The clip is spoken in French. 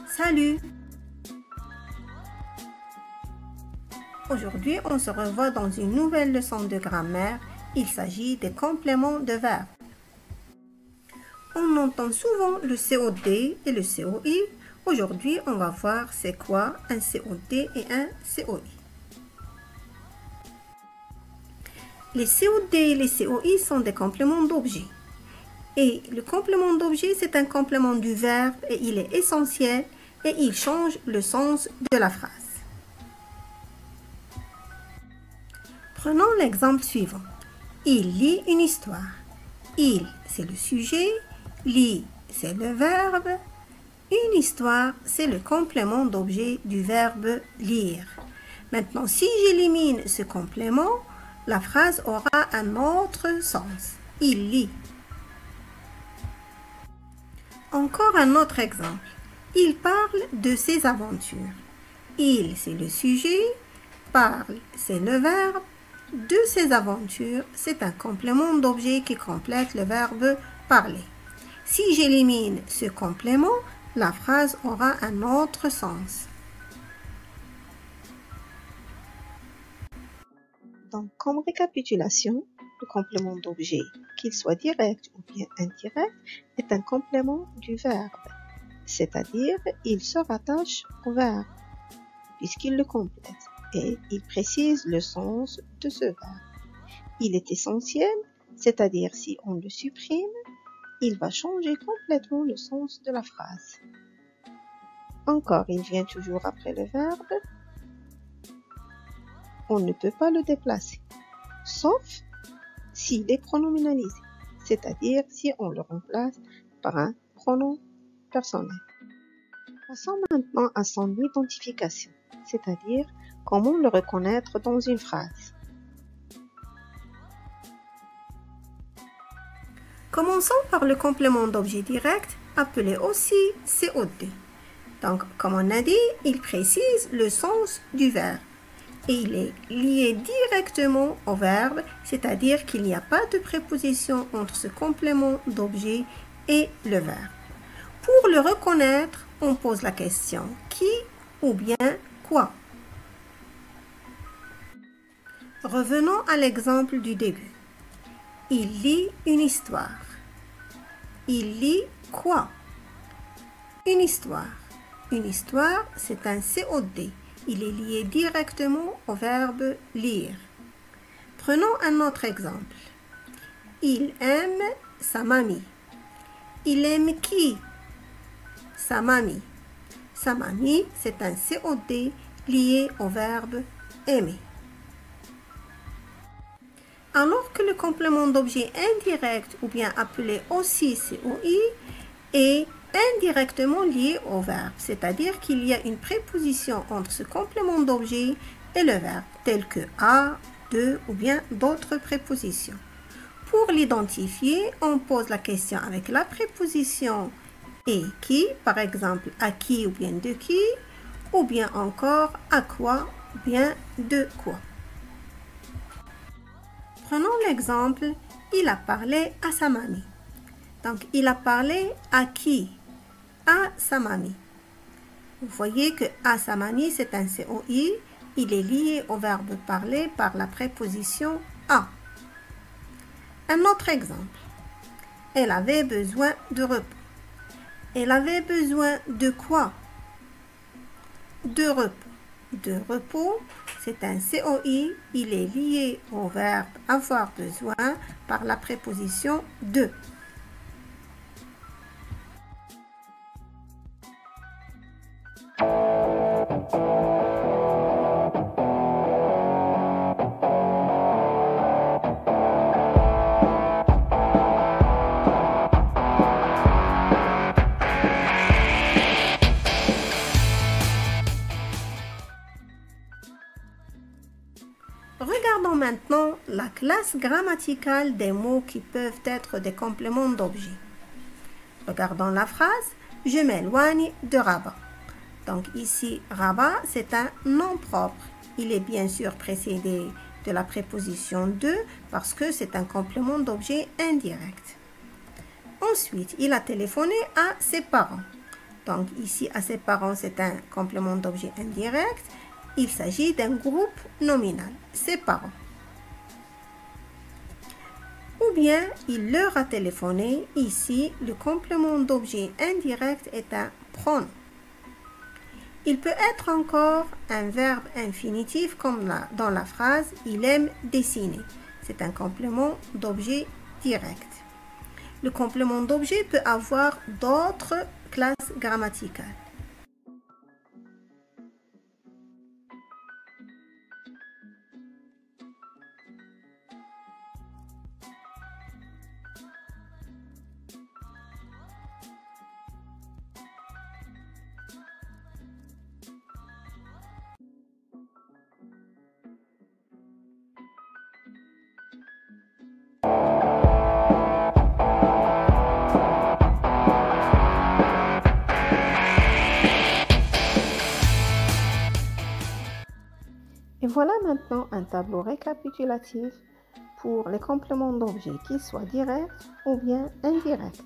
Salut! Aujourd'hui, on se revoit dans une nouvelle leçon de grammaire. Il s'agit des compléments de verbes. On entend souvent le COD et le COI. Aujourd'hui, on va voir c'est quoi un COD et un COI. Les COD et les COI sont des compléments d'objet. Et le complément d'objet, c'est un complément du verbe et il est essentiel et il change le sens de la phrase. Prenons l'exemple suivant. Il lit une histoire. Il, c'est le sujet. Lit, c'est le verbe. Une histoire, c'est le complément d'objet du verbe lire. Maintenant, si j'élimine ce complément, la phrase aura un autre sens. Il lit. Encore un autre exemple. Il parle de ses aventures. Il, c'est le sujet. Parle, c'est le verbe. De ses aventures, c'est un complément d'objet qui complète le verbe parler. Si j'élimine ce complément, la phrase aura un autre sens. Donc, comme récapitulation, le complément d'objet, qu'il soit direct ou bien indirect, est un complément du verbe, c'est-à-dire il se rattache au verbe, puisqu'il le complète, et il précise le sens de ce verbe. Il est essentiel, c'est-à-dire si on le supprime, il va changer complètement le sens de la phrase. Encore, il vient toujours après le verbe. On ne peut pas le déplacer, sauf s'il est pronominalisé, c'est-à-dire si on le remplace par un pronom personnel. Passons maintenant à son identification, c'est-à-dire comment le reconnaître dans une phrase. Commençons par le complément d'objet direct, appelé aussi COD. Donc, comme on a dit, il précise le sens du verbe. Et il est lié directement au verbe, c'est-à-dire qu'il n'y a pas de préposition entre ce complément d'objet et le verbe. Pour le reconnaître, on pose la question qui ou bien quoi. Revenons à l'exemple du début. Il lit une histoire. Il lit quoi? Une histoire. Une histoire, c'est un COD. Il est lié directement au verbe lire. Prenons un autre exemple. Il aime sa mamie. Il aime qui? Sa mamie. Sa mamie, c'est un COD lié au verbe aimer. Alors que le complément d'objet indirect ou bien appelé aussi COI est indirectement lié au verbe, c'est-à-dire qu'il y a une préposition entre ce complément d'objet et le verbe, tel que à, de ou bien d'autres prépositions. Pour l'identifier, on pose la question avec la préposition et qui, par exemple à qui ou bien de qui, ou bien encore à quoi ou bien de quoi. Prenons l'exemple, il a parlé à sa mamie. Donc, il a parlé à qui? À sa mamie. Vous voyez que à sa mamie, c'est un COI. Il est lié au verbe parler par la préposition à. Un autre exemple. Elle avait besoin de repos. Elle avait besoin de quoi? De repos. De repos, c'est un COI. Il est lié au verbe avoir besoin par la préposition de. Regardons maintenant la classe grammaticale des mots qui peuvent être des compléments d'objet. Regardons la phrase « Je m'éloigne de Rabat ». Donc ici, Rabat, c'est un nom propre. Il est bien sûr précédé de la préposition de parce que c'est un complément d'objet indirect. Ensuite, il a téléphoné à ses parents. Donc ici, à ses parents, c'est un complément d'objet indirect. Il s'agit d'un groupe nominal, ses parents. Ou bien, il leur a téléphoné. Ici, le complément d'objet indirect est un pronom. Il peut être encore un verbe infinitif comme dans la phrase « Il aime dessiner ». C'est un complément d'objet direct. Le complément d'objet peut avoir d'autres classes grammaticales. Et voilà maintenant un tableau récapitulatif pour les compléments d'objet, qu'ils soient directs ou bien indirects.